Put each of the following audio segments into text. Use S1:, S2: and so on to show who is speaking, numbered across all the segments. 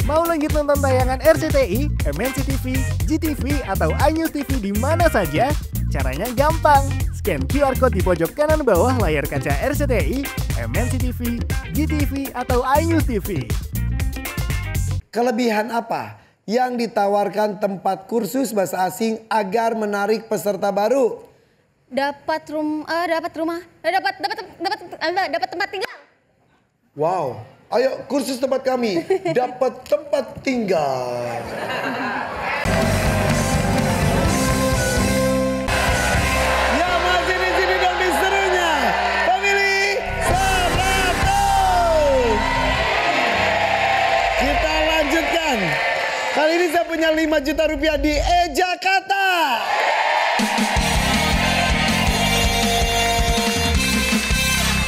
S1: Mau lanjut nonton tayangan RCTI, MNC TV, GTV, atau iNews TV di mana saja? Caranya gampang. Scan QR Code di pojok kanan bawah layar kaca RCTI, MNC TV, GTV, atau iNews TV.
S2: Kelebihan apa yang ditawarkan tempat kursus bahasa asing agar menarik peserta baru?
S3: Dapat tempat tinggal.
S2: Wow, ayo kursus tempat kami, dapat tempat tinggal. Ya masih di sini dong diserunya, pemilih 100. Kita lanjutkan. Kali ini saya punya 5 juta rupiah di Jakarta.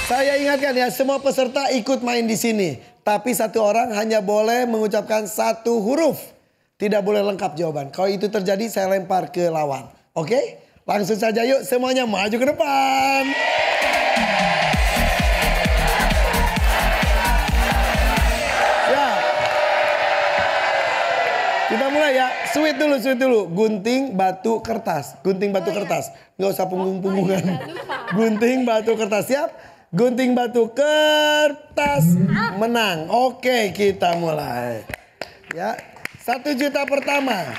S2: Saya ingatkan ya, semua peserta ikut main di sini. Tapi satu orang hanya boleh mengucapkan satu huruf. Tidak boleh lengkap jawaban. Kalau itu terjadi, saya lempar ke lawan. Oke? Langsung saja yuk, semuanya maju ke depan. Ya. Kita mulai ya. Sweet dulu. Gunting, batu, kertas. Gunting, batu, kertas. Nggak usah punggung-punggungan. Gunting, batu, kertas. Siap? Gunting batu kertas menang. Oke, kita mulai. Ya, 1 juta pertama.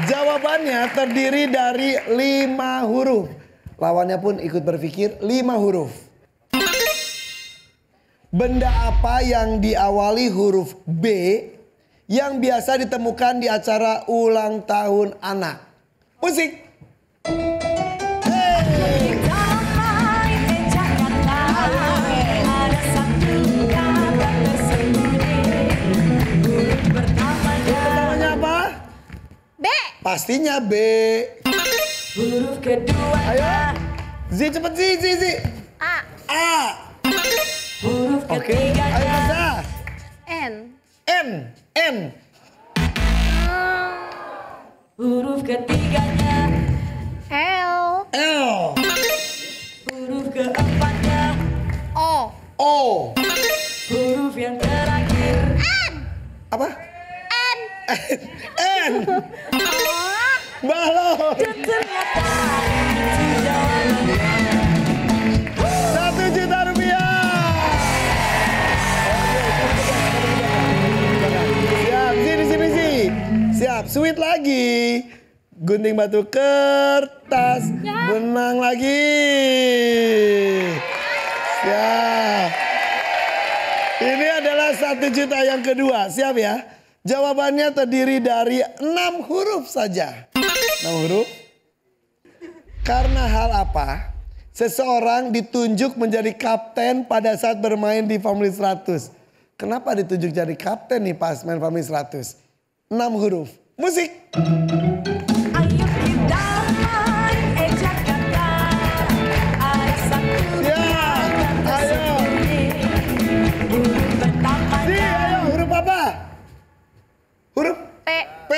S2: Jawabannya terdiri dari 5 huruf. Lawannya pun ikut berpikir 5 huruf. Benda apa yang diawali huruf B yang biasa ditemukan di acara ulang tahun anak? Musik. Pastinya B.
S4: Huruf kedua.
S2: Ayo. Z cepet Z.
S3: A.
S4: Huruf
S2: Oke.
S4: ketiganya.
S2: Ayo Nasa.
S3: N.
S4: Huruf ketiganya.
S3: L.
S4: Huruf keempatnya.
S3: O.
S4: Huruf yang terakhir.
S2: Apa?
S3: N.
S2: N. Balon.
S4: Dan ternyata itu jawabannya.
S2: 1 juta rupiah. Siap, sini. Siap, sweet lagi. Gunting batu kertas, menang lagi. Siap. Ini adalah 1 juta yang kedua, siap ya? Jawabannya terdiri dari 6 huruf saja. 6 huruf. Karena hal apa seseorang ditunjuk menjadi kapten pada saat bermain di Family 100? Kenapa ditunjuk jadi kapten nih pas main Family 100? 6 huruf. Musik.
S4: Ayo kita main Jakarta. Ada satu
S2: Siap. Ayo.
S4: huruf pertama.
S2: Ayo huruf apa? Huruf
S3: P.
S2: P.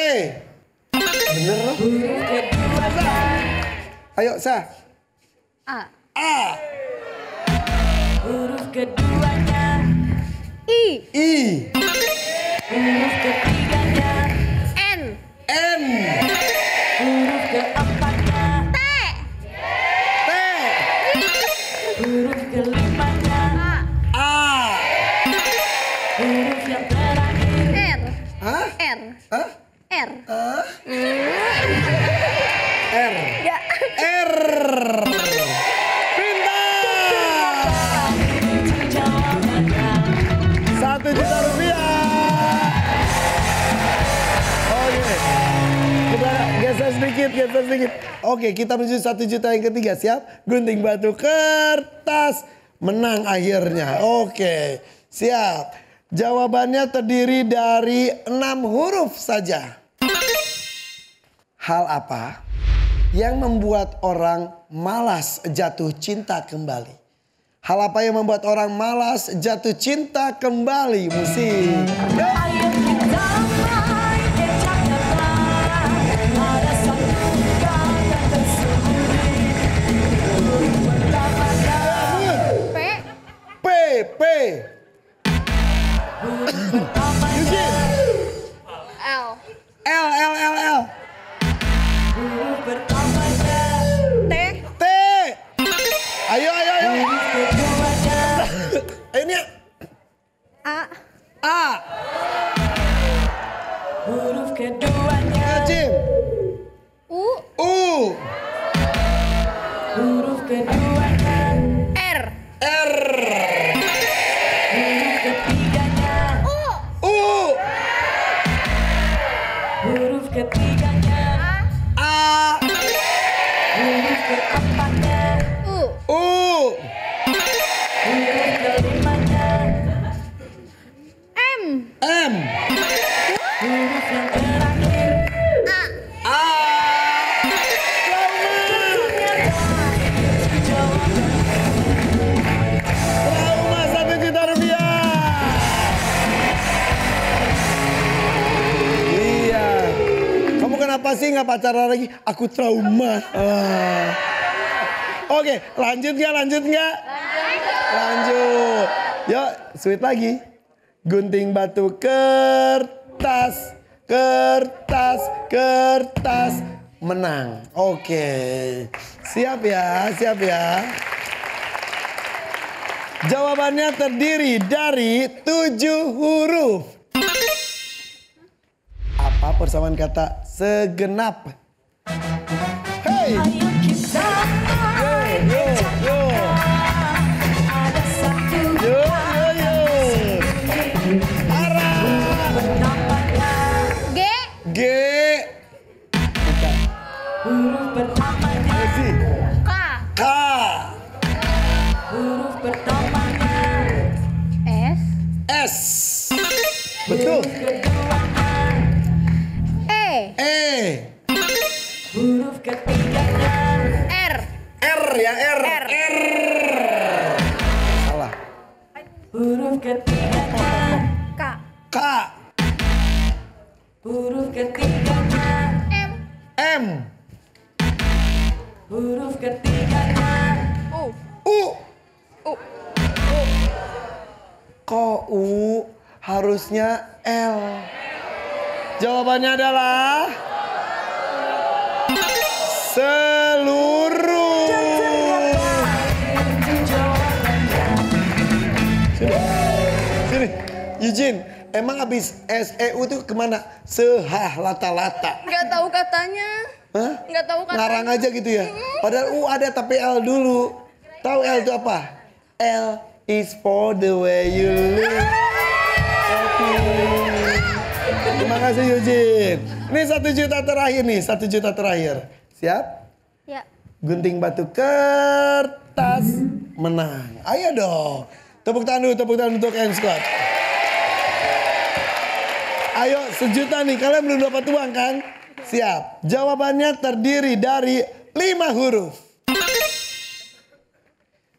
S2: Bener loh.
S4: Huruf kedua.
S2: Ayo Sa.
S3: A.
S4: Huruf keduanya.
S3: I.
S4: Huruf ketiganya.
S3: N.
S4: Huruf keempatnya.
S3: T.
S4: Huruf kelimanya.
S2: A.
S4: Huruf yang terakhir.
S3: R.
S2: Hah?
S3: R.
S2: Hah?
S3: R.
S2: R.
S3: Ya.
S2: R. Pintar.
S4: Itu jawabannya.
S2: 1 juta rupiah. Oke. Kita geser sedikit. Oke, kita menuju 1 juta yang ketiga. Siap? Gunting batu kertas. Menang akhirnya. Oke. Siap. Jawabannya terdiri dari 6 huruf saja. Hal apa yang membuat orang malas jatuh cinta kembali? Hal apa yang membuat orang malas jatuh cinta kembali? Musik. Yo.
S4: Ayo kita main Jakarta. Ada satu kata tersembunyi. Huruf pertamanya.
S3: P.
S2: P. Eugene.
S3: L.
S2: L.
S4: Huruf pertamanya.
S3: T.
S2: T. Ayo.
S4: Huruf keduanya.
S2: Ini
S3: A.
S2: A.
S4: Huruf keduanya.
S2: Jim.
S3: U.
S2: U.
S4: Huruf keduanya.
S3: R.
S2: R.
S4: Huruf ketiganya.
S3: U.
S2: U.
S4: Huruf ketiganya.
S2: A.
S4: Huruf keempatnya.
S3: U.
S2: U.
S4: Huruf kelimanya.
S3: M.
S2: M.
S4: Huruf yang terakhir.
S3: A.
S2: A. Trauma 1 juta rupiah. Iya. Kamu kenapa sih nggak pacaran lagi? Aku trauma. Oke, lanjut nggak? Lanjut. Yuk, sweet lagi. Gunting batu kertas. Menang. Oke. Siap ya. Jawabannya terdiri dari 7 huruf. Apa persamaan kata segenap? Hey!
S4: Ayo kita
S2: Yo.
S4: ada satu
S2: Yo. Arah.
S4: pertamanya.
S3: G.
S2: G. Bukan.
S4: Huruf pertamanya.
S2: Si.
S3: K.
S2: K.
S4: Huruf pertamanya.
S3: S.
S2: S. Betul.
S4: Keduanya.
S3: E.
S2: E.
S4: Huruf ketiganya.
S3: R.
S2: R ya, R.
S3: R.
S2: Salah.
S4: Huruf ketiganya.
S3: K.
S2: K.
S4: Huruf ketiganya.
S3: M.
S2: M.
S4: Huruf ketiganya.
S3: U.
S2: U.
S3: U.
S2: Kok U? Harusnya L. Jawabannya adalah seluruh. Sini. Eugene, emang abis SEU tuh kemana? Sehah lata-lata.
S3: Nggak tahu katanya.
S2: Hah?
S3: Nggak tahu katanya.
S2: Ngarang aja gitu ya? Padahal U ada tapi L dulu. Tahu L itu apa? L is for the way you live. Terima kasih Eugene. Ini 1 juta terakhir nih, 1 juta terakhir. Siap?
S3: Ya.
S2: Gunting batu kertas menang. Ayo dong. Tepuk tangan untuk N Squad. Ayo 1 juta nih, kalian belum dapat uang kan? Siap. Jawabannya terdiri dari 5 huruf.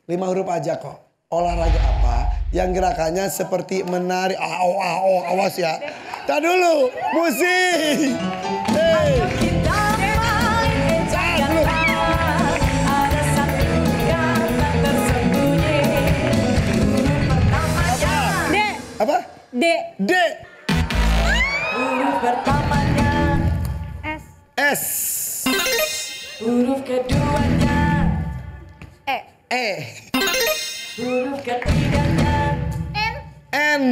S2: 5 huruf aja kok. Olahraga apa yang gerakannya seperti menari? Awas ya. Tar dulu, musik. Hey.
S4: Kita main jakarta. Ada satu kata tersembunyi. Huruf pertamanya.
S3: D.
S2: Apa?
S3: D.
S2: D.
S4: Huruf pertamanya.
S3: S.
S2: S.
S4: Huruf keduanya.
S3: E.
S2: E.
S4: Huruf ketiganya.
S3: N.
S2: N.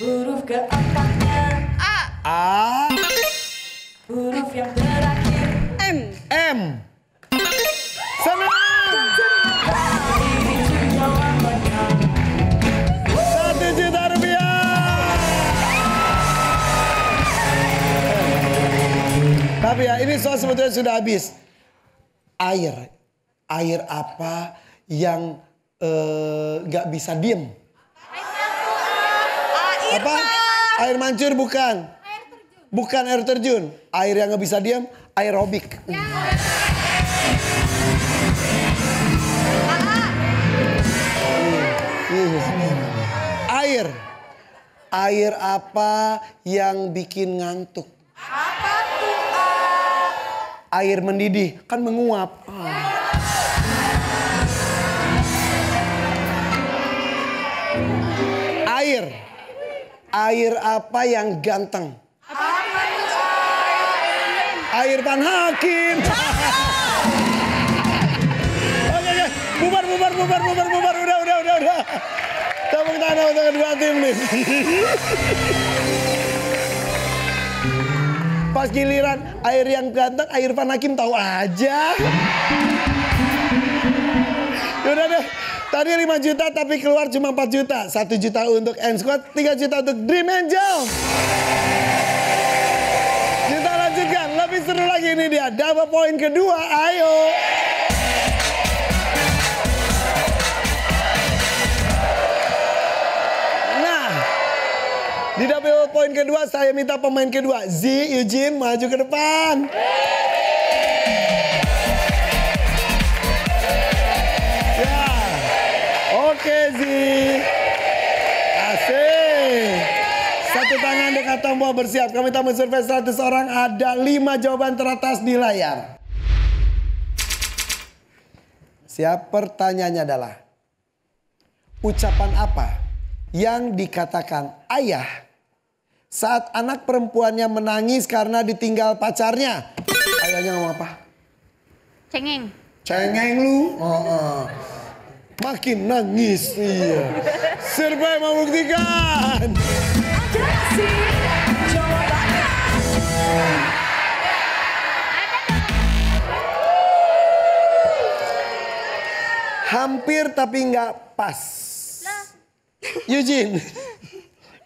S4: Huruf keempatnya.
S3: A.
S2: A.
S4: Huruf yang terakhir.
S3: M.
S2: M. Senang. 1 juta rupiah. Tapi ya ini soal sebetulnya sudah habis. Air. Air apa yang nggak bisa diem? Apa? Air mancur bukan. Bukan air terjun. Air yang nggak bisa diem, aerobik. Air. Air apa yang bikin ngantuk? Air mendidih, kan menguap. Air. Air apa yang ganteng? Air Irfan Hakim. Oke. Bubar. Udah. Tepuk tangan untuk kedua tim nih. Pas giliran air yang ganteng, air Irfan Hakim tahu aja. Yaudah deh. Tadi 5 juta tapi keluar cuma 4 juta. 1 juta untuk N Squad, 3 juta untuk Dream Angel. Kita lanjutkan, lebih seru lagi ini dia. Double point kedua, ayo. Nah, di double point kedua saya minta pemain kedua. Z, Eugene maju ke depan. Oke Zi, asik. Satu tangan dekat tombol bersiap. Kami tamu survei 100 orang, ada 5 jawaban teratas di layar. Siap, pertanyaannya adalah ucapan apa yang dikatakan ayah saat anak perempuannya menangis karena ditinggal pacarnya? Ayahnya ngomong apa?
S3: Cengeng.
S2: Cengeng lu? Makin nangis, iya. Survei membuktikan.
S4: Ada sih jawabannya.
S2: Hampir tapi nggak pas. Eugene,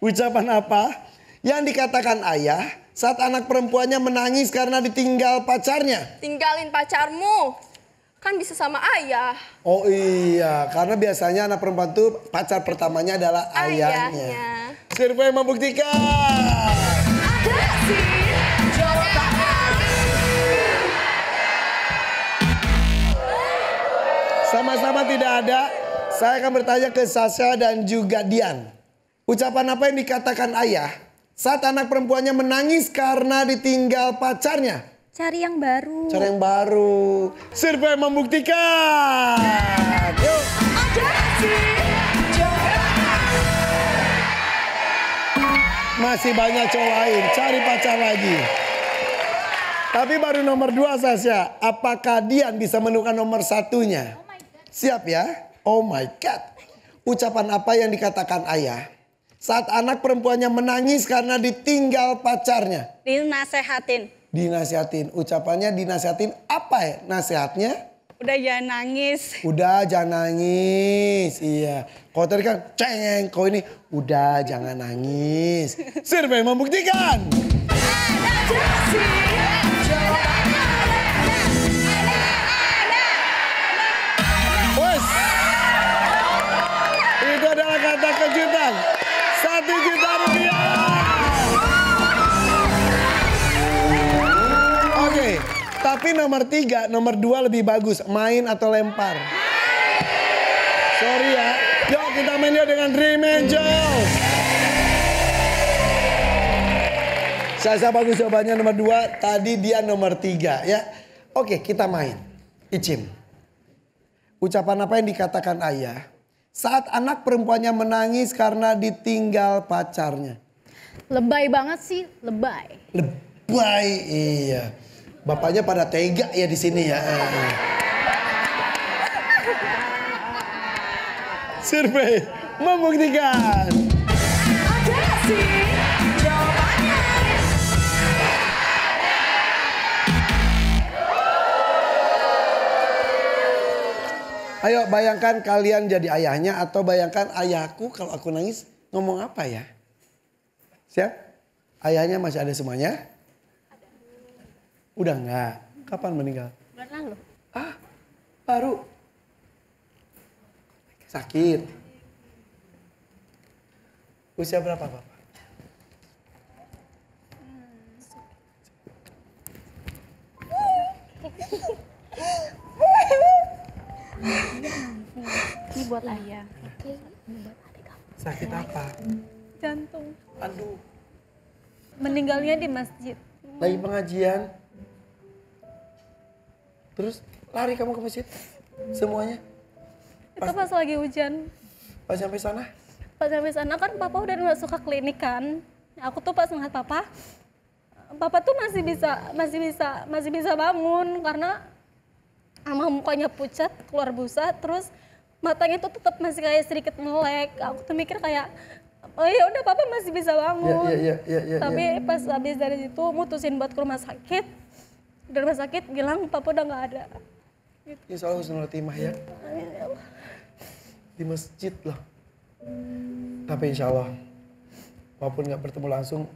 S2: ucapan apa yang dikatakan ayah saat anak perempuannya menangis karena ditinggal pacarnya?
S3: Tinggalin pacarmu. Kan bisa sama ayah.
S2: Oh iya, karena biasanya anak perempuan tuh pacar pertamanya adalah ayahnya. Survei membuktikan.
S4: Ada sih jawabannya.
S2: Sama-sama tidak ada. Saya akan bertanya ke Sasha dan juga Dian. Ucapan apa yang dikatakan ayah saat anak perempuannya menangis karena ditinggal pacarnya?
S3: Cari yang baru.
S2: Cara yang baru. Survei membuktikan. Yuk.
S4: Ada sih jawabannya.
S2: Masih banyak cowok lain. Cari pacar lagi. Tapi baru nomor 2 Sasha. Apakah Dian bisa menemukan nomor 1-nya? Siap ya? Oh my God. Ucapan apa yang dikatakan ayah saat anak perempuannya menangis karena ditinggal pacarnya?
S3: Dinasehatin.
S2: Dinasihatin. Ucapannya dinasihatin apa ya nasihatnya?
S3: Udah jangan nangis.
S2: Udah jangan nangis. Iya. Kalau tadi kan cengeng. Kalau ini udah jangan nangis. Survei membuktikan.
S4: Ada sih jawabannya.
S2: Bos. Itu adalah kata kejutan. 1 juta rupiah. Oke, tapi nomor 3, nomor 2 lebih bagus. Main atau lempar? Sorry ya. Yuk kita main yuk dengan Dream Angels. Saya bagus jawabannya nomor 2. Tadi dia nomor 3 ya. Oke kita main. Icim. Ucapan apa yang dikatakan ayah saat anak perempuannya menangis karena ditinggal pacarnya?
S3: Lebay banget sih, lebay.
S2: Lebay, iya. Bapaknya pada tega ya di sini ya. Survei membuktikan.
S4: Ada sih jawabannya.
S2: Ayo bayangkan kalian jadi ayahnya atau bayangkan ayahku kalau aku nangis ngomong apa ya? Siap? Ayahnya masih ada semuanya? Udah enggak? Kapan meninggal?
S3: Bulan lalu.
S2: Ah, baru. Sakit. Usia berapa Bapak?
S3: Ini buat ayah.
S2: Sakit apa?
S3: Jantung.
S2: Aduh,
S3: Meninggalnya di masjid.
S2: lagi pengajian. Terus lari kamu ke masjid? Semuanya?
S3: Itu pas lagi hujan.
S2: Pas sampai sana?
S5: Pas sampai sana kan papa udah masuk ke klinik kan. Aku tuh pas ngeliat papa tuh masih bisa bangun karena sama mukanya pucat, keluar busa, terus matanya tuh tetap masih kayak sedikit melek. Aku tuh mikir kayak, oh ya udah papa masih bisa bangun. Tapi pas habis dari situ mutusin buat ke rumah sakit. Di rumah sakit bilang papa udah nggak ada.
S2: Insya Allah husnul khotimah ya. Di masjid loh. Tapi insya Allah, walaupun nggak bertemu langsung,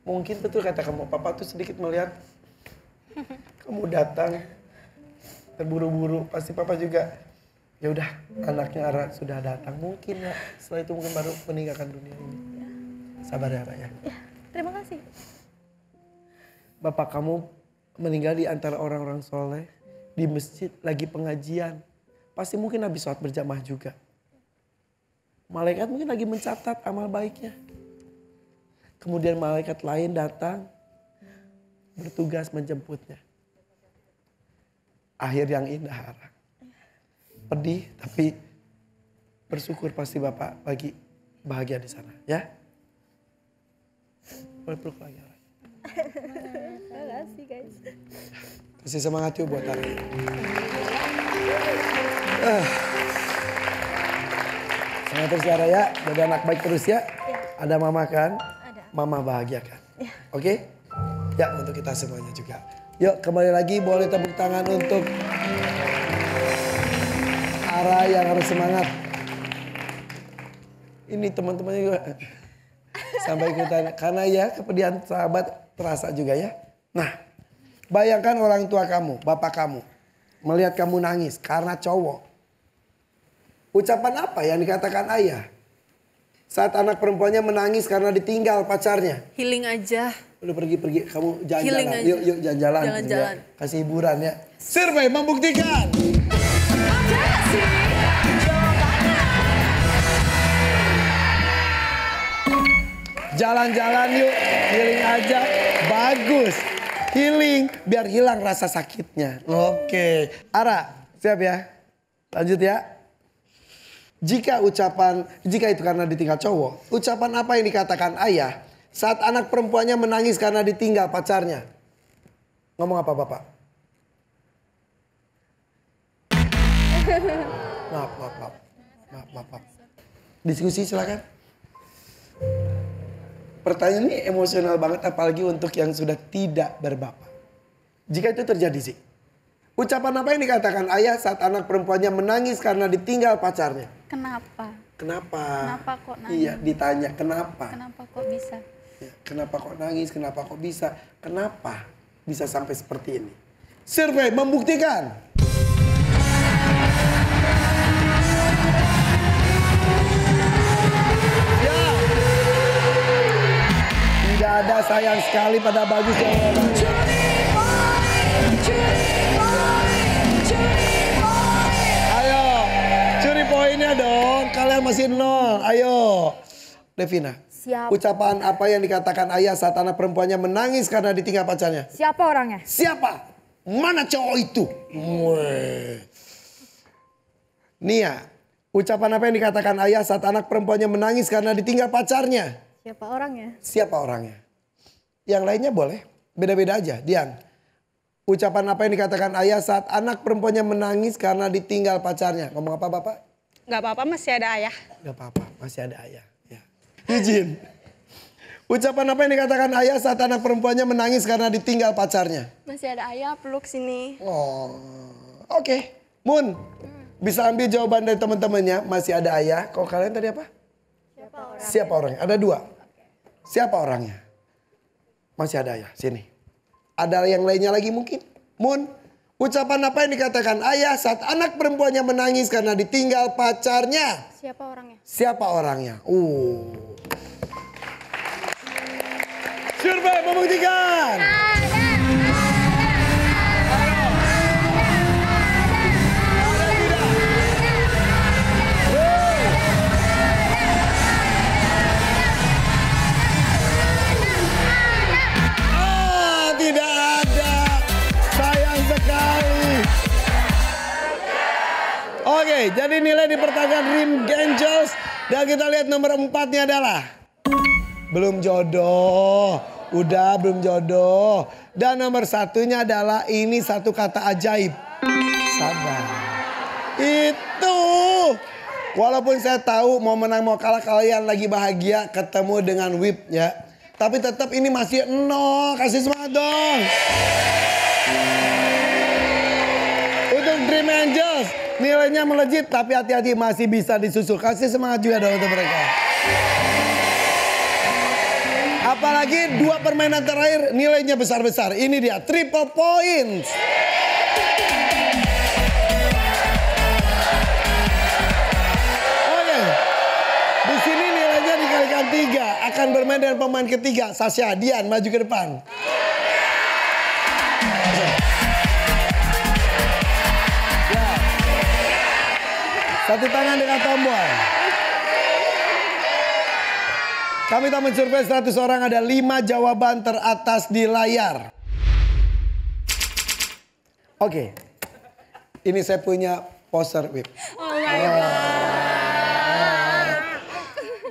S2: mungkin betul kata kamu, papa tuh sedikit melihat kamu datang terburu-buru, pasti papa juga ya udah anaknya Ara sudah datang, mungkin ya setelah itu mungkin baru meninggalkan dunia ini. Sabar ya Ara ya.
S5: Ya, terima kasih.
S2: Bapak kamu meninggal di antara orang-orang soleh di masjid lagi pengajian, pasti mungkin habis sholat berjamaah juga. Malaikat mungkin lagi mencatat amal baiknya. Kemudian malaikat lain datang bertugas menjemputnya. Akhir yang indah, Ara. Pedih tapi bersyukur pasti Bapak bagi bahagia di sana, ya. Boleh peluk lagi, Ara.
S5: Terima kasih guys.
S2: Kasih semangat yuk buat Ara. Semangat terus ya Ara ya, jadi anak baik terus ya. Ada mama kan?
S5: Ada.
S2: Mama bahagia kan? Oke? Ya untuk kita semuanya juga. Yuk kembali lagi, boleh tepuk tangan untuk Ara yang harus semangat. Ini teman-temannya juga sampai ikutan. Karena ya kepedihan sahabat terasa juga ya. Nah bayangkan orang tua kamu, bapak kamu melihat kamu nangis karena cowok. Ucapan apa yang dikatakan ayah saat anak perempuannya menangis karena ditinggal pacarnya?
S3: Healing aja.
S2: Udah pergi-pergi, kamu jalan-jalan.
S3: Healing aja.
S2: Yuk jalan-jalan.
S3: Jalan-jalan.
S2: Ya. Kasih hiburan ya. Survei membuktikan.
S4: Ada sih jawabannya.
S2: Jalan-jalan yuk, healing aja. Bagus. Healing, biar hilang rasa sakitnya. Oke. Ara, siap ya? Lanjut ya. Jika itu karena ditinggal cowok, ucapan apa yang dikatakan ayah saat anak perempuannya menangis karena ditinggal pacarnya? Ngomong apa Bapak? Maaf. Diskusi silakan. Pertanyaan ini emosional banget apalagi untuk yang sudah tidak berbapak. Jika itu terjadi sih. Ucapan apa yang dikatakan ayah saat anak perempuannya menangis karena ditinggal pacarnya?
S5: Kenapa?
S2: Kenapa?
S5: Kenapa kok nangis?
S2: Iya ditanya kenapa?
S5: Kenapa kok bisa?
S2: Ya, kenapa kok nangis? Kenapa kok bisa? Kenapa bisa sampai seperti ini? Survei membuktikan. Ya. Tidak ada sayang sekali pada bagus jawabannya. Ayo, curi poinnya dong. Kalian masih nol. Ayo, Devina.
S6: Siap.
S2: Ucapan apa yang dikatakan ayah saat anak perempuannya menangis karena ditinggal pacarnya?
S6: Siapa orangnya?
S2: Siapa? Mana cowok itu? Nia, ucapan apa yang dikatakan ayah saat anak perempuannya menangis karena ditinggal pacarnya?
S5: Siapa orangnya?
S2: Siapa orangnya? Yang lainnya boleh, beda-beda aja. Dian, ucapan apa yang dikatakan ayah saat anak perempuannya menangis karena ditinggal pacarnya? Ngomong apa Bapak?
S3: Gak apa-apa, masih ada ayah.
S2: Gak apa-apa, masih ada ayah. Ya. Izin. Ucapan apa yang dikatakan ayah saat anak perempuannya menangis karena ditinggal pacarnya?
S3: Masih ada ayah, peluk sini.
S2: Oh, oke. Mun, bisa ambil jawaban dari teman-temannya. Masih ada ayah. Kok kalian tadi apa? Siapa orangnya? Ada dua. Siapa orangnya? Masih ada ayah. Sini. Ada yang lainnya lagi mungkin? Mun, ucapan apa yang dikatakan ayah saat anak perempuannya menangis karena ditinggal pacarnya?
S5: Siapa orangnya?
S2: Siapa orangnya? Survei membuktikan. Tidak ada. Sayang sekali. Oke, jadi nilai di pertanyaan Rim Angels Dan kita lihat nomor 4-nya adalah belum jodoh. Udah belum jodoh. Dan nomor 1-nya adalah ini satu kata ajaib. Sabar. Itu. Walaupun saya tahu mau menang mau kalah kalian lagi bahagia ketemu dengan WIP ya. Tapi tetap ini masih 0. Kasih semangat dong. Untuk Dream Angels nilainya melejit tapi hati-hati masih bisa disusul. Kasih semangat juga dong untuk mereka. Apalagi 2 permainan terakhir nilainya besar-besar. Ini dia triple points. Oke. Di sini nilainya dikalikan 3. Akan bermain dengan pemain ketiga. Sasha, Dian maju ke depan. Satu tangan dengan tombol. Kami telah mensurvei 100 orang, ada 5 jawaban teratas di layar. Oke. Ini saya punya poster WIP.
S4: Oh my God.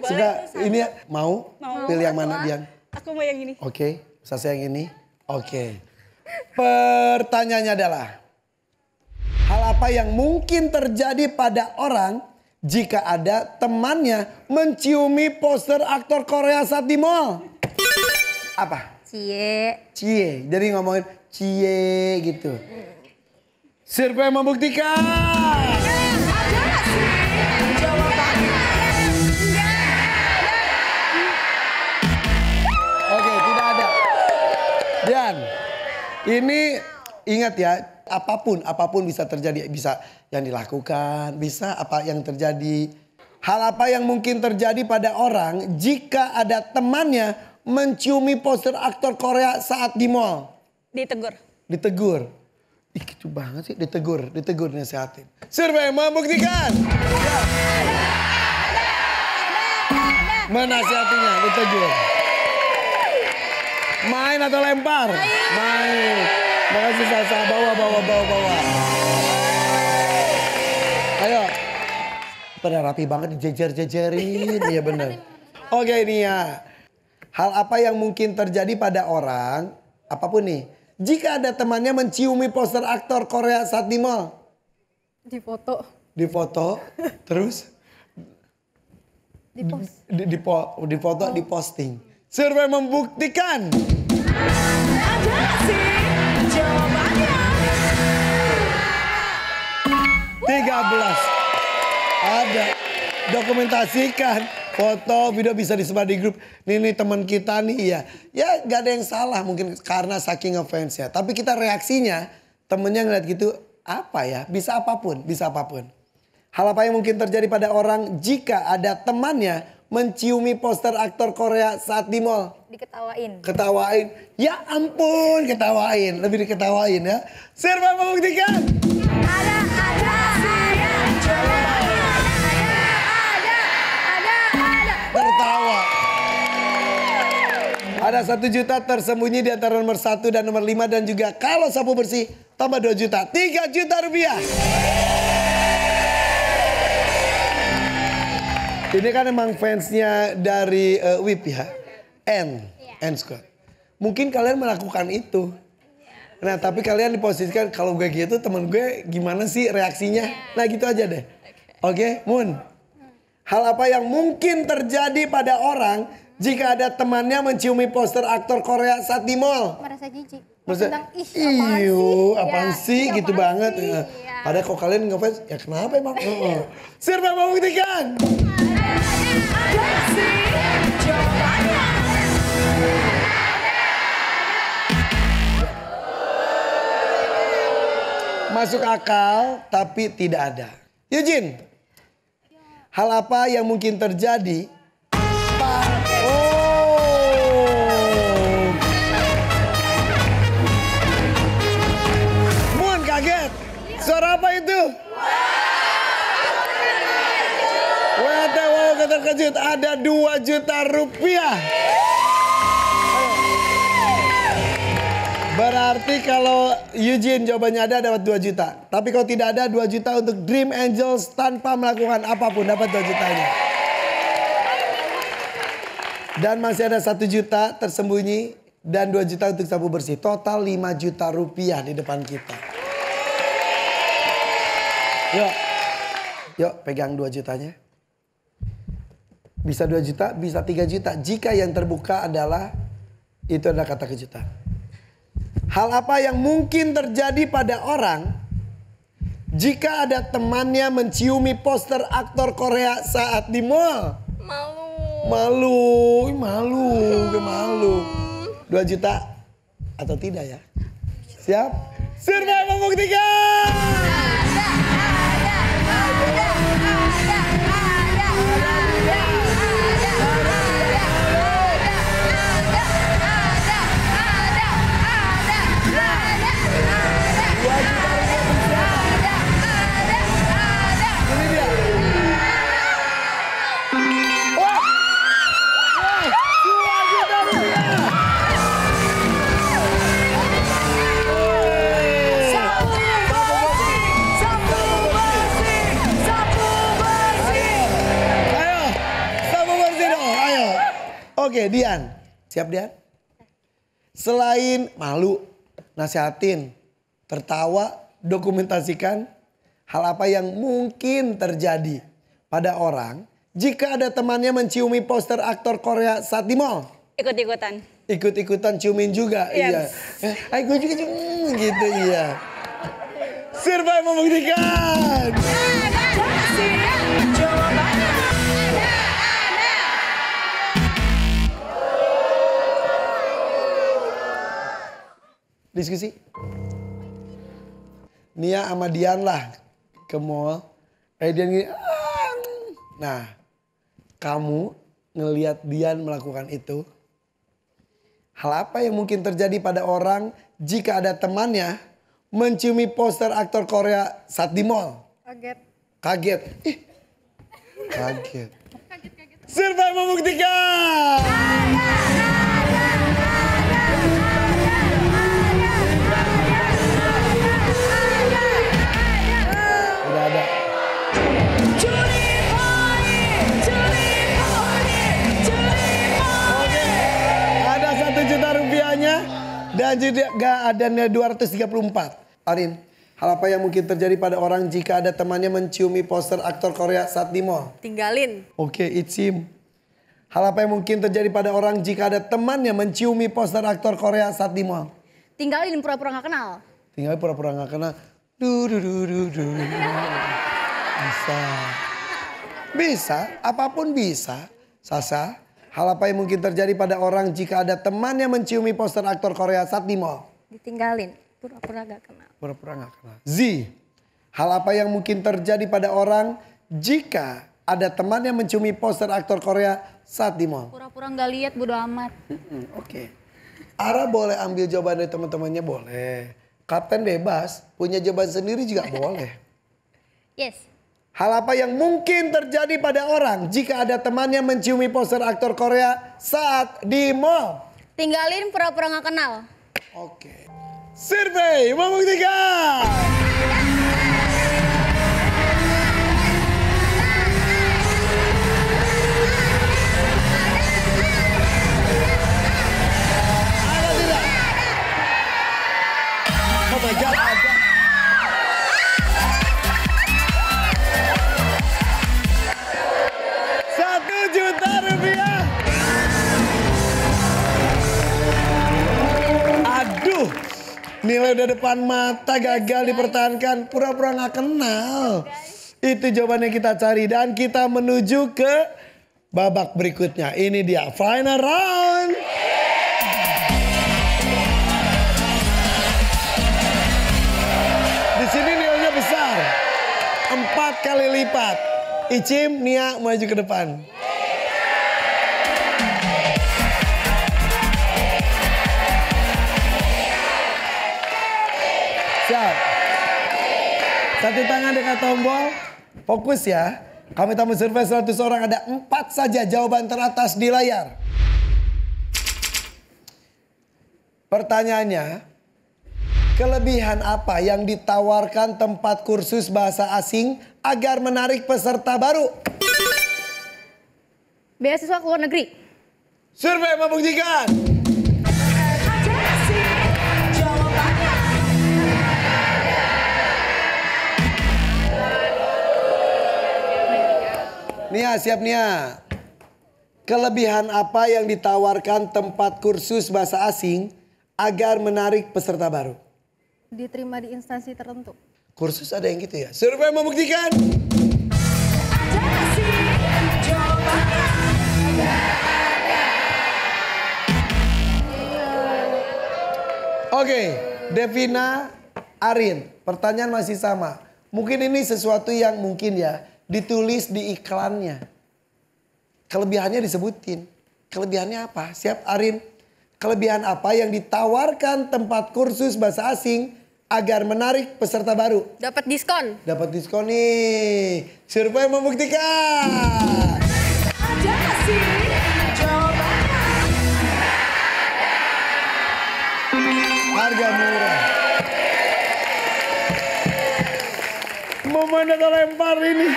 S2: Sudah, ini mau? Pilih yang mana, Dian?
S4: Aku mau yang ini.
S2: Oke, saya yang ini. Oke. Pertanyaannya adalah, hal apa yang mungkin terjadi pada orang jika ada temannya menciumi poster aktor Korea saat di mall? Apa?
S3: Cie.
S2: Cie. Jadi ngomongin cie gitu. Survei membuktikan. Oke, tidak ada. Dan ini ingat ya, apapun bisa terjadi, bisa yang dilakukan, bisa apa yang terjadi. Hal apa yang mungkin terjadi pada orang jika ada temannya menciumi poster aktor Korea saat di mall?
S4: Ditegur.
S2: Ditegur. Ih, gitu banget sih, ditegur nasehatin. Survei membuktikan. Menasihatinya, ditegur. Main atau lempar? Main. Makasih Sasa, bawa. Ayo. Pada rapi banget dijejer-jejerin. Iya bener. Oke ini ya. Hal apa yang mungkin terjadi pada orang, apapun nih, jika ada temannya menciumi poster aktor Korea saat di mall?
S3: Di foto.
S2: Difoto, terus? Difoto, diposting. Survei membuktikan.
S4: Ada sih jawabannya.
S2: 13. Ada. Dokumentasikan. Foto, video bisa disebar di grup. Nih teman kita nih ya. Ya gak ada yang salah mungkin karena saking ngefansnya. Tapi kita reaksinya temennya ngeliat gitu apa ya. Bisa apapun. Hal apa yang mungkin terjadi pada orang jika ada temannya menciumi poster aktor Korea saat di mall?
S3: Diketawain.
S2: Ketawain. Ya ampun ketawain. Lebih diketawain ya. Survei membuktikan.
S4: Ada jawabannya. Ada.
S2: Tertawa. Ada 1 juta tersembunyi di antara nomor 1 dan nomor 5. Dan juga kalau sapu bersih tambah 2 juta. 3 juta rupiah. Ini kan emang fansnya dari WIP ya. N Squad. Mungkin kalian melakukan itu. Nah tapi kalian diposisikan kalau gue gitu temen gue gimana sih reaksinya. Nah gitu aja deh. Oke, Moon. Hal apa yang mungkin terjadi pada orang jika ada temannya menciumi poster aktor Korea saat di mall?
S3: Merasa jijik.
S2: Maksudnya,
S3: Ih,
S2: apaan sih gitu banget.
S3: Iya.
S2: Padahal kalau kalian ngefans, ya kenapa emang? Survei membuktikan.
S4: Ada sih jawabannya.
S2: Masuk akal tapi tidak ada. Eugene, hal apa yang mungkin terjadi? Moon kaget. Suara apa itu? Wow, terkejut. Ada 2 juta rupiah. Berarti kalau Eugene jawabannya ada dapat 2 juta. Tapi kalau tidak ada 2 juta untuk Dream Angels tanpa melakukan apapun dapat 2 juta ini. Dan masih ada 1 juta tersembunyi dan 2 juta untuk sapu bersih. Total 5 juta rupiah di depan kita. Yuk pegang 2 jutanya. Bisa 2 juta, bisa 3 juta. Jika yang terbuka adalah, itu adalah kata kejutan. Hal apa yang mungkin terjadi pada orang jika ada temannya menciumi poster aktor Korea saat di mall? Malu. 2 juta atau tidak ya? Siap? Survei membuktikan! Ini dia. Wah! 2 juta rupiah! Oke, Dian. Siap, Dian? Selain malu, nasihatin, tertawa, dokumentasikan hal apa yang mungkin terjadi pada orang jika ada temannya menciumi poster aktor Korea saat di mall.
S5: Ikut-ikutan.
S2: Ikut-ikutan ciumin juga,
S5: Yes.
S2: iya. Ayo gue juga cium, gitu, iya. Survei membuktikan. Diskusi. Nia sama Dian lah ke mall. Dian gini. Nah, kamu ngelihat Dian melakukan itu. Hal apa yang mungkin terjadi pada orang jika ada temannya menciumi poster aktor Korea saat di mall? Kaget. Ih. Kaget. Survei membuktikan. Udah ada. Oke, ada 1 juta rupiahnya dan juga ada 234. Arin, hal apa yang mungkin terjadi pada orang jika ada temannya menciumi poster aktor Korea saat di mall?
S3: Tinggalin.
S2: Oke, Itsim. Hal apa yang mungkin terjadi pada orang jika ada temannya menciumi poster aktor Korea saat di mall?
S3: Tinggalin pura-pura gak kenal.
S2: Tinggal pura-pura gak kenal. Bisa, apapun bisa. Sasa, hal apa yang mungkin terjadi pada orang jika ada temannya menciumi poster aktor Korea saat di mall?
S3: Ditinggalin. Pura-pura gak kenal.
S2: Pura-pura gak kenal. Z, hal apa yang mungkin terjadi pada orang jika ada temannya menciumi poster aktor Korea saat di mall?
S5: Pura-pura nggak lihat, bodo amat.
S2: Oke. Ara boleh ambil jawaban dari teman-temannya, boleh. Kapten bebas, punya jawaban sendiri juga boleh.
S3: Yes.
S2: Hal apa yang mungkin terjadi pada orang jika ada temannya menciumi poster aktor Korea saat di mall?
S3: Tinggalin pura-pura gak kenal.
S2: Oke. Survei membuktikan. Ada tidak? Oh my God, ada. Rp1 juta. Aduh, nilai udah depan mata, gagal dipertahankan, pura-pura gak kenal. Itu jawabannya kita cari dan kita menuju ke babak berikutnya. Ini dia final round. Di sini nilainya besar, 4 kali lipat. Icim, Nia maju ke depan. Siap. Satu tangan dekat tombol. Fokus ya. Kami tamu survei 100 orang, ada 4 saja jawaban teratas di layar. Pertanyaannya, kelebihan apa yang ditawarkan tempat kursus bahasa asing agar menarik peserta baru?
S3: Beasiswa ke luar negeri.
S2: Survei membuktikan.
S4: Ada sih jawabannya.
S2: Nia, siap Nia. Kelebihan apa yang ditawarkan tempat kursus bahasa asing agar menarik peserta baru?
S5: Diterima di instansi tertentu.
S2: Kursus ada yang gitu ya? Survei membuktikan.
S4: Ada sih jawabannya.
S2: Oke, Devina, Arin, pertanyaan masih sama. Mungkin ini sesuatu yang mungkin ya ditulis di iklannya. Kelebihannya disebutin. Kelebihannya apa? Siap Arin? Kelebihan apa yang ditawarkan tempat kursus bahasa asing agar menarik peserta baru?
S3: Dapat diskon.
S2: Dapat diskon nih. Survei membuktikan.
S4: Ada sih jawabannya.
S2: Harga murah. Mau mana kau lempar ini?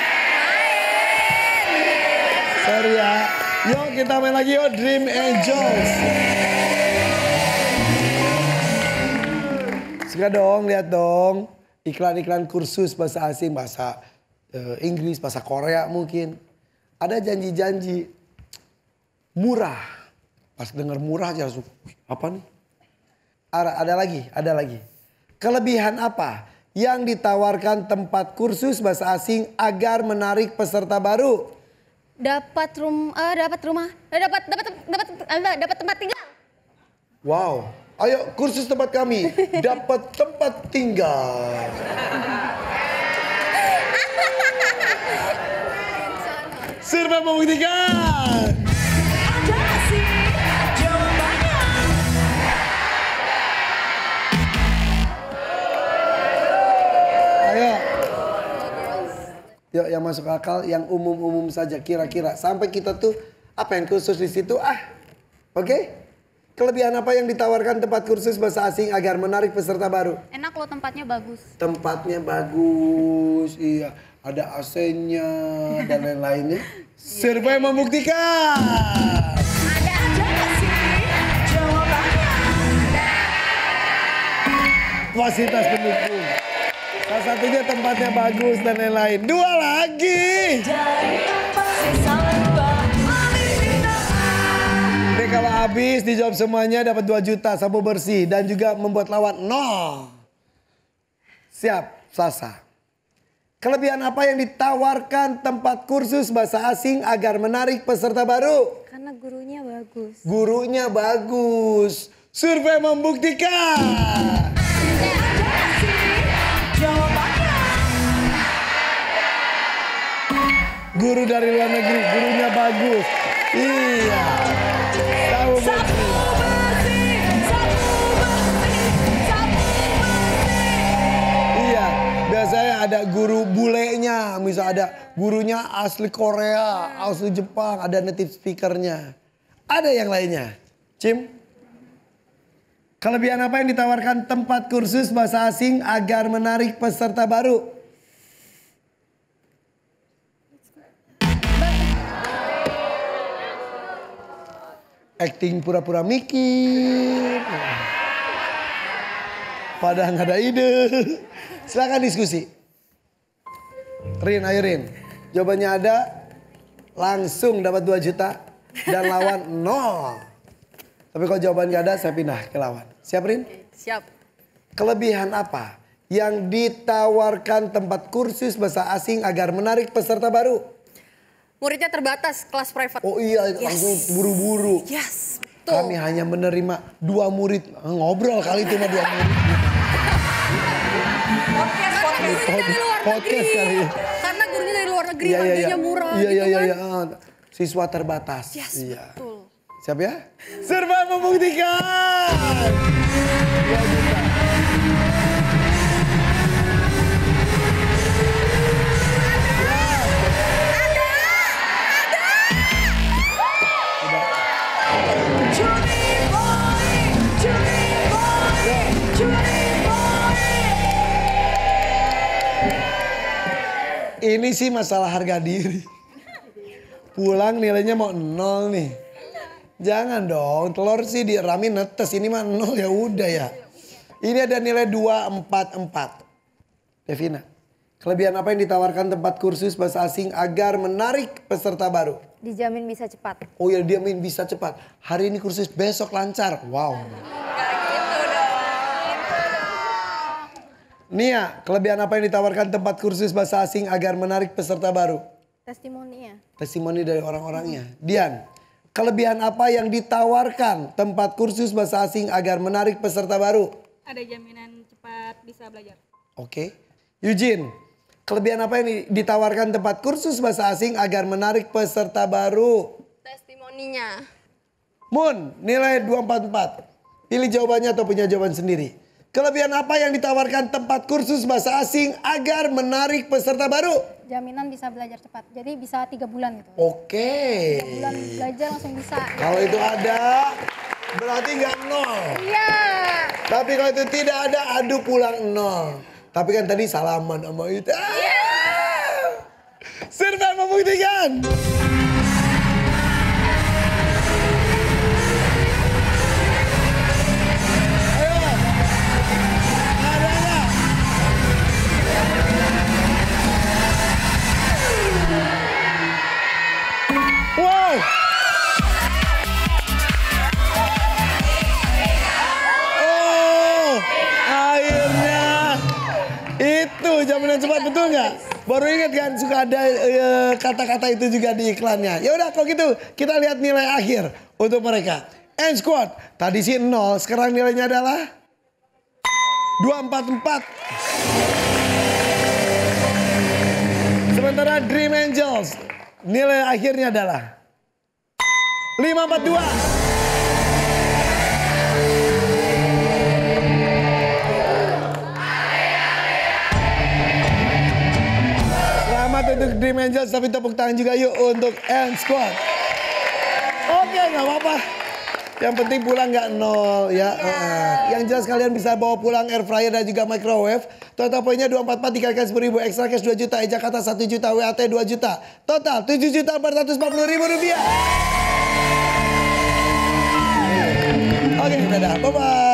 S2: Sorry ya. Yuk kita main lagi yuk Dream Angels. Suka dong, lihat dong. Iklan-iklan kursus bahasa asing, bahasa Inggris, bahasa Korea mungkin. Ada janji-janji murah. Pas dengar murah aja langsung, apa nih? Ada lagi. Kelebihan apa yang ditawarkan tempat kursus bahasa asing agar menarik peserta baru?
S5: Dapat tempat tinggal.
S2: Wow, ayo kursus tempat kami dapat tempat tinggal. Survei membuktikan.
S4: Ada sih jawabannya.
S2: Ayo. Yuk yang masuk akal, yang umum-umum saja kira-kira. Sampai kita tuh apa yang khusus di situ Oke? Kelebihan apa yang ditawarkan tempat kursus bahasa asing agar menarik peserta baru?
S6: Enak loh, tempatnya bagus.
S2: Tempatnya bagus, iya. Ada AC-nya dan lain-lainnya. Survei membuktikan.
S4: Ada sih jawabannya.
S2: Fasilitas pendukung. Salah satunya tempatnya bagus dan lain-lain. Dua lagi.
S4: Dari apa sih salah
S2: Oke, kalau habis dijawab semuanya dapat 2 juta sapu bersih dan juga membuat lawan 0. Siap, Sasa. Kelebihan apa yang ditawarkan tempat kursus bahasa asing agar menarik peserta baru?
S5: Karena gurunya bagus.
S2: Gurunya bagus. Survei membuktikan.
S4: jawabannya.
S2: Guru dari luar negeri, gurunya bagus. Iya. Tahu
S4: Sapu bersih, sapu bersih, sapu bersih.
S2: Iya, biasanya ada guru bulenya, misal ada gurunya asli Korea, asli Jepang, ada native speakernya. Ada yang lainnya. Cim? Kelebihan apa yang ditawarkan tempat kursus bahasa asing agar menarik peserta baru? Acting pura-pura mikir. Padahal nggak ada ide. Silakan diskusi. Rin, ayo Rin. Jawabannya ada, langsung dapat 2 juta dan lawan 0. Tapi kalau jawaban nggak ada, saya pindah ke lawan. Siap Rin?
S3: Siap.
S2: Kelebihan apa yang ditawarkan tempat kursus bahasa asing agar menarik peserta baru?
S3: Muridnya terbatas, kelas private.
S2: Oh iya, langsung buru-buru.
S3: Yes, betul.
S2: Kami hanya menerima 2 murid. Ngobrol kali itu sama 2 murid. Podcast kali.
S3: Karena gurunya dari luar negeri,
S2: Iya, iya,
S3: harganya
S2: iya.
S3: murah
S2: Iya,
S3: gitu
S2: iya,
S3: kan.
S2: iya. Siswa terbatas.
S3: Yes,
S2: Iya.
S3: betul.
S2: Siap ya? Survei membuktikan. 2 juta.
S4: Curi boy, curi boy, curi boy.
S2: Ini sih masalah harga diri. Pulang nilainya mau 0 nih. Jangan dong, telur sih di Rami netes, ini mah 0 ya udah ya. Ini ada nilai 244. Devina, kelebihan apa yang ditawarkan tempat kursus bahasa asing agar menarik peserta baru?
S6: Dijamin bisa cepat.
S2: Oh ya, dia main bisa cepat. Hari ini kursus, besok lancar. Wow. Nia, kelebihan apa yang ditawarkan tempat kursus bahasa asing agar menarik peserta baru?
S6: Testimoninya.
S2: Testimoni dari orang-orangnya. Dian, kelebihan apa yang ditawarkan tempat kursus bahasa asing agar menarik peserta baru?
S5: Ada jaminan cepat bisa belajar.
S2: Oke. Eugene, kelebihan apa yang ditawarkan tempat kursus bahasa asing agar menarik peserta baru?
S3: Testimoninya.
S2: Moon, nilai 244. Pilih jawabannya atau punya jawaban sendiri. Kelebihan apa yang ditawarkan tempat kursus bahasa asing agar menarik peserta baru?
S6: Jaminan bisa belajar cepat. Jadi bisa 3 bulan gitu.
S2: Oke.
S6: 3 bulan belajar langsung bisa.
S2: Kalau itu ada, berarti nggak 0.
S6: Iya.
S2: Tapi kalau itu tidak ada, adu pulang 0. Tapi kan tadi salaman sama itu. Survei membuktikan. Ayo. Ada nggak? Wow. Oh, akhirnya. Itu jaminan cepat, betul nggak? Baru ingat kan suka ada kata-kata itu juga di iklannya. Ya udah kalau gitu kita lihat nilai akhir untuk mereka. N Squad tadi sih 0, sekarang nilainya adalah 244. Sementara Dream Angels nilai akhirnya adalah 542. Selamat untuk Dream Angels, tapi tepuk tangan juga yuk untuk N Squad. Oke, nggak apa-apa. Yang penting pulang nggak 0 ya. Yang jelas kalian bisa bawa pulang air fryer dan juga microwave. Total poinnya 244 dikalikan 10.000, extra cash 2 juta, Jakarta 1 juta, WAT 2 juta. Total 7.440.000 rupiah. Oke, dadah, bye-bye.